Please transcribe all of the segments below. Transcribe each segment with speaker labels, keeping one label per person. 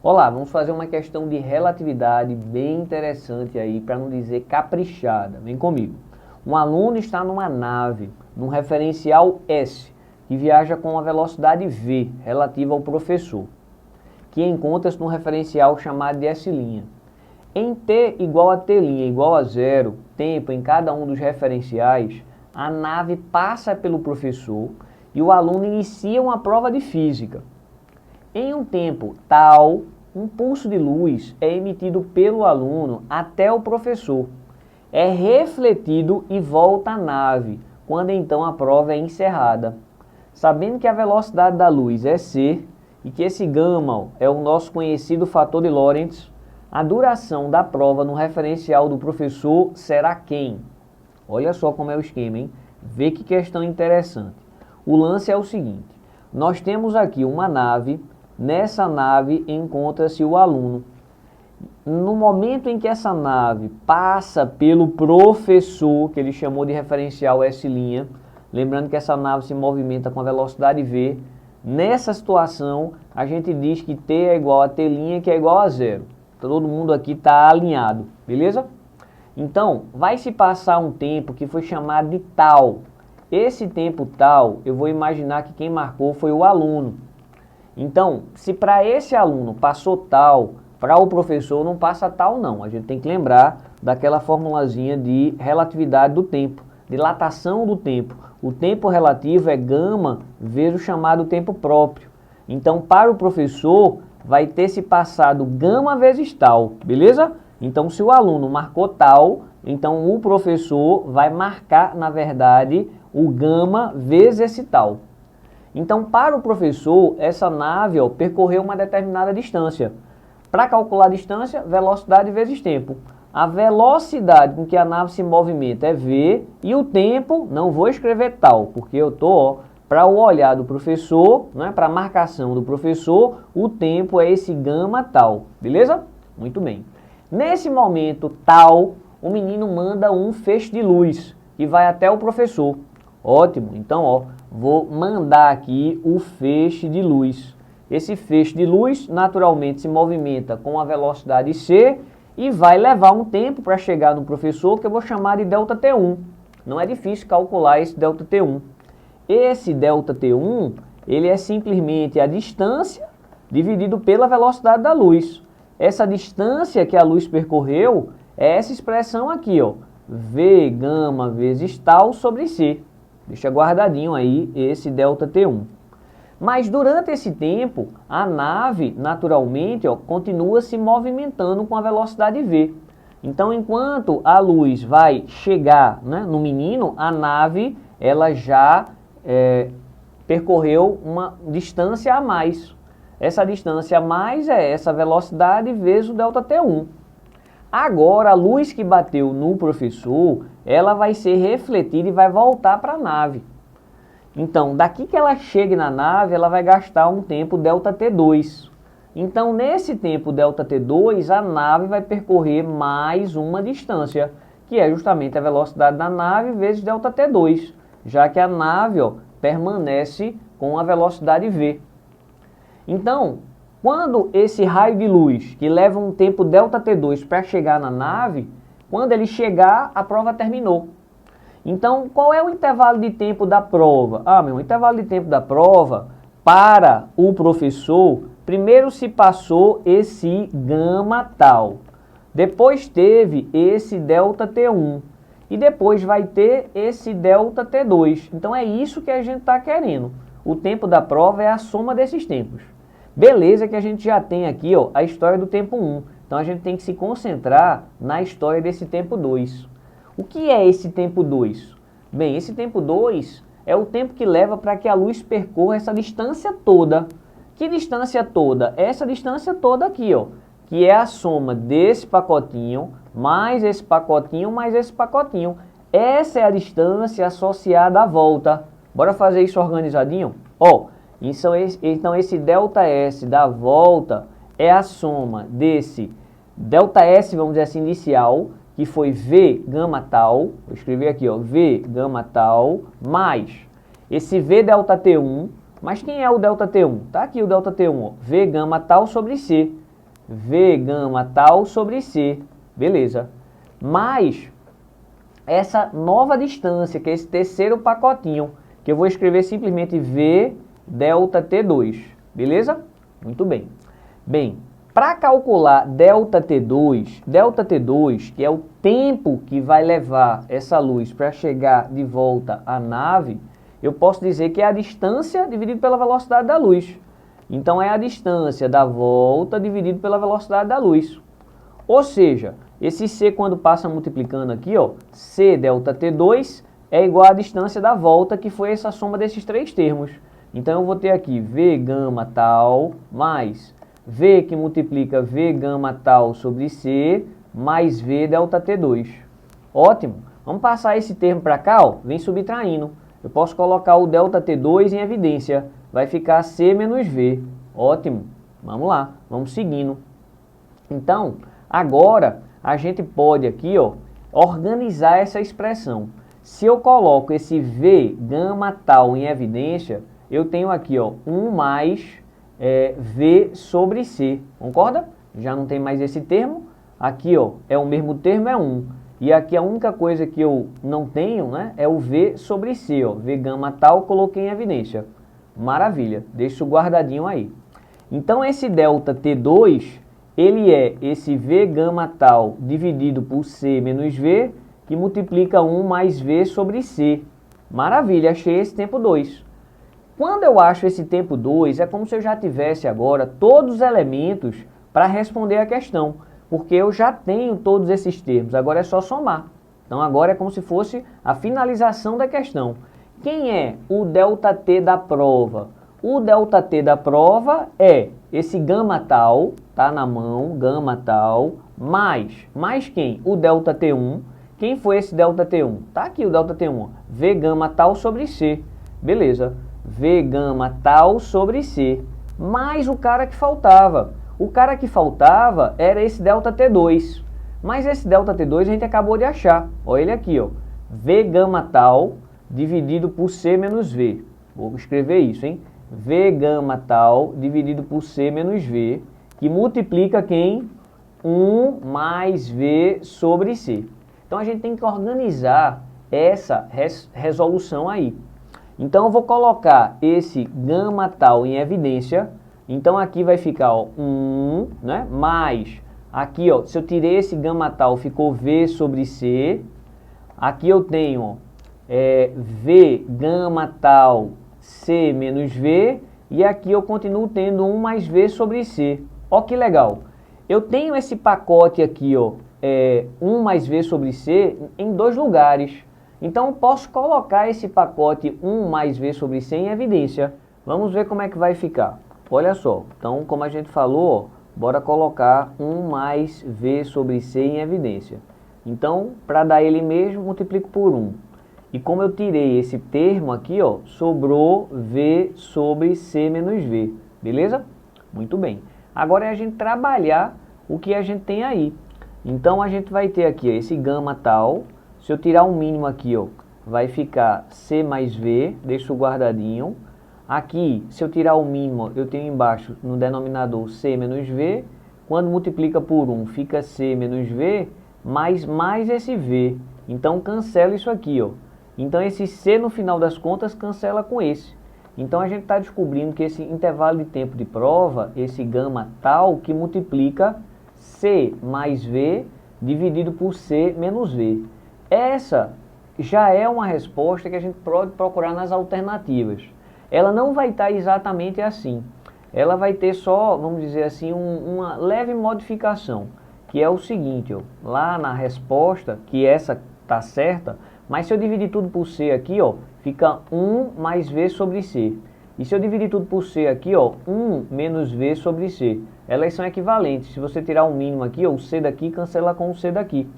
Speaker 1: Olá, vamos fazer uma questão de relatividade bem interessante aí, para não dizer caprichada. Vem comigo. Um aluno está numa nave, num referencial S, que viaja com uma velocidade v, relativa ao professor, que encontra-se num referencial chamado de S'. Em t igual a t' igual a zero, tempo em cada um dos referenciais, a nave passa pelo professor e o aluno inicia uma prova de física. Em um tempo tal, um pulso de luz é emitido pelo aluno até o professor. É refletido e volta à nave, quando então a prova é encerrada. Sabendo que a velocidade da luz é c e que esse gama é o nosso conhecido fator de Lorentz, a duração da prova no referencial do professor será quem? Olha só como é o esquema, hein? Vê que questão interessante. O lance é o seguinte: nós temos aqui uma nave. Nessa nave encontra-se o aluno. No momento em que essa nave passa pelo professor, que ele chamou de referencial S', lembrando que essa nave se movimenta com a velocidade v, nessa situação a gente diz que t é igual a t', que é igual a zero. Todo mundo aqui está alinhado, beleza? Então, vai se passar um tempo que foi chamado de tal. Esse tempo tal, eu vou imaginar que quem marcou foi o aluno. Então, se para esse aluno passou tal, para o professor não passa tal não. A gente tem que lembrar daquela formulazinha de relatividade do tempo, dilatação do tempo. O tempo relativo é gama vezes o chamado tempo próprio. Então, para o professor, vai ter se passado gama vezes tal, beleza? Então, se o aluno marcou tal, então o professor vai marcar, na verdade, o gama vezes esse tal. Então, para o professor, essa nave percorreu uma determinada distância. Para calcular a distância, velocidade vezes tempo. A velocidade com que a nave se movimenta é v, e o tempo, não vou escrever tal, porque eu estou, para o olhar do professor, né, para a marcação do professor, o tempo é esse gama tal, beleza? Muito bem. Nesse momento tal, o menino manda um feixe de luz, que vai até o professor. Ótimo, então vou mandar aqui o feixe de luz. Esse feixe de luz naturalmente se movimenta com a velocidade c e vai levar um tempo para chegar no professor, que eu vou chamar de ΔT1. Não é difícil calcular esse ΔT1. Esse ΔT1, ele é simplesmente a distância dividido pela velocidade da luz. Essa distância que a luz percorreu é essa expressão aqui, v gama vezes tal sobre c. Deixa guardadinho aí esse ΔT1. Mas durante esse tempo, a nave, naturalmente, continua se movimentando com a velocidade v. Então, enquanto a luz vai chegar, né, no menino, a nave ela já percorreu uma distância a mais. Essa distância a mais é essa velocidade vezes o ΔT1. Agora, a luz que bateu no professor, ela vai ser refletida e vai voltar para a nave. Então, daqui que ela chegue na nave, ela vai gastar um tempo ΔT2. Então, nesse tempo ΔT2, a nave vai percorrer mais uma distância, que é justamente a velocidade da nave vezes ΔT2, já que a nave permanece com a velocidade v. Então, quando esse raio de luz, que leva um tempo ΔT2 para chegar na nave, quando ele chegar, a prova terminou. Então, qual é o intervalo de tempo da prova? O intervalo de tempo da prova, para o professor, primeiro se passou esse gama tal. Depois teve esse ΔT1. E depois vai ter esse ΔT2. Então, é isso que a gente está querendo. O tempo da prova é a soma desses tempos. Beleza que a gente já tem aqui a história do tempo 1. Então, a gente tem que se concentrar na história desse tempo 2. O que é esse tempo 2? Bem, esse tempo 2 é o tempo que leva para que a luz percorra essa distância toda. Que distância toda? Essa distância toda aqui, que é a soma desse pacotinho, mais esse pacotinho, mais esse pacotinho. Essa é a distância associada à volta. Bora fazer isso organizadinho? Então esse ΔS da volta é a soma desse ΔS, vamos dizer assim, inicial, que foi V gama tal, vou escrever aqui, V gama tal, mais esse V ΔT1, mas quem é o ΔT1? Tá aqui o ΔT1, V gama tal sobre C. V gama tal sobre C, beleza. Mas essa nova distância, que é esse terceiro pacotinho, que eu vou escrever simplesmente V delta T2, beleza? Muito bem. Bem, para calcular delta T2, que é o tempo que vai levar essa luz para chegar de volta à nave, eu posso dizer que é a distância dividido pela velocidade da luz. Então é a distância da volta dividido pela velocidade da luz. Ou seja, esse C quando passa multiplicando aqui, ó, C delta T2 é igual à distância da volta, que foi essa soma desses três termos. Então eu vou ter aqui V gama tal mais V que multiplica V gama tal sobre C mais V delta T2. Ótimo. Vamos passar esse termo para cá, ó, vem subtraindo. Eu posso colocar o delta T2 em evidência. Vai ficar C menos V. Ótimo. Vamos lá, vamos seguindo. Então, agora a gente pode aqui, ó, organizar essa expressão. Se eu coloco esse V gama tal em evidência, eu tenho aqui, ó, 1 mais V sobre C. Concorda? Já não tem mais esse termo. Aqui, ó, é o mesmo termo, é 1. E aqui a única coisa que eu não tenho, né, é o V sobre C, ó. V gama tal, coloquei em evidência. Maravilha, deixa isso guardadinho aí. Então esse delta T2, ele é esse V gama tal dividido por C menos V, que multiplica 1 mais V sobre C. Maravilha, achei esse tempo 2. Quando eu acho esse tempo 2, é como se eu já tivesse agora todos os elementos para responder a questão, porque eu já tenho todos esses termos, agora é só somar. Então agora é como se fosse a finalização da questão. Quem é o ΔT da prova? O ΔT da prova é esse gama tal, tá na mão, gama tal, mais quem? O ΔT1. Quem foi esse ΔT1? Tá aqui o ΔT1, V gama tal sobre C. Beleza, V gama tal sobre C, mais o cara que faltava. O cara que faltava era esse ΔT2, mas esse ΔT2 a gente acabou de achar. Olha ele aqui, ó, V gama tal dividido por C menos V. Vou escrever isso, hein? V gama tal dividido por C menos V, que multiplica quem? 1 mais V sobre C. Então a gente tem que organizar essa resolução aí. Então eu vou colocar esse gama tal em evidência. Então aqui vai ficar, ó, 1, né? Mais, aqui, ó, se eu tirei esse gama tal, ficou V sobre C. Aqui eu tenho, ó, V gama tal C menos V, e aqui eu continuo tendo 1 mais V sobre C. Ó que legal, eu tenho esse pacote aqui, ó, 1 mais V sobre C em dois lugares. Então eu posso colocar esse pacote 1 mais V sobre C em evidência. Vamos ver como é que vai ficar. Olha só, então como a gente falou, ó, bora colocar 1 mais V sobre C em evidência. Então, para dar ele mesmo, multiplico por 1. E como eu tirei esse termo aqui, ó, sobrou V sobre C menos V. Beleza? Muito bem. Agora é a gente trabalhar o que a gente tem aí. Então a gente vai ter aqui, ó, esse gama tal. Se eu tirar um mínimo aqui, ó, vai ficar C mais V, deixo guardadinho. Aqui, se eu tirar o mínimo, eu tenho embaixo no denominador C menos V. Quando multiplica por 1, fica C menos V, mais esse V. Então cancela isso aqui, ó. Então esse C no final das contas cancela com esse. Então a gente está descobrindo que esse intervalo de tempo de prova, esse gama tal, que multiplica C mais V dividido por C menos V. Essa já é uma resposta que a gente pode procurar nas alternativas. Ela não vai estar exatamente assim. Ela vai ter só, vamos dizer assim, uma leve modificação, que é o seguinte, ó, lá na resposta, que essa está certa, mas se eu dividir tudo por C aqui, ó, fica 1 mais V sobre C. E se eu dividir tudo por C aqui, ó, 1 menos V sobre C. Elas são equivalentes. Se você tirar um mínimo aqui, ó, o C daqui cancela com o C daqui.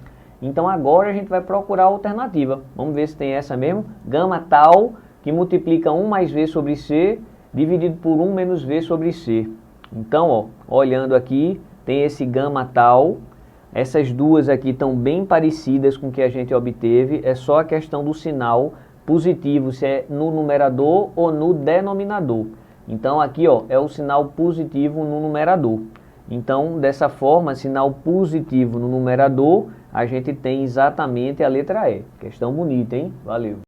Speaker 1: Então agora a gente vai procurar a alternativa. Vamos ver se tem essa mesmo. Gama tal, que multiplica 1 mais V sobre C, dividido por 1 menos V sobre C. Então, ó, olhando aqui, tem esse gama tal. Essas duas aqui estão bem parecidas com o que a gente obteve. É só a questão do sinal positivo, se é no numerador ou no denominador. Então aqui, ó, é o sinal positivo no numerador. Então, dessa forma, sinal positivo no numerador, a gente tem exatamente a letra E. Questão bonita, hein? Valeu!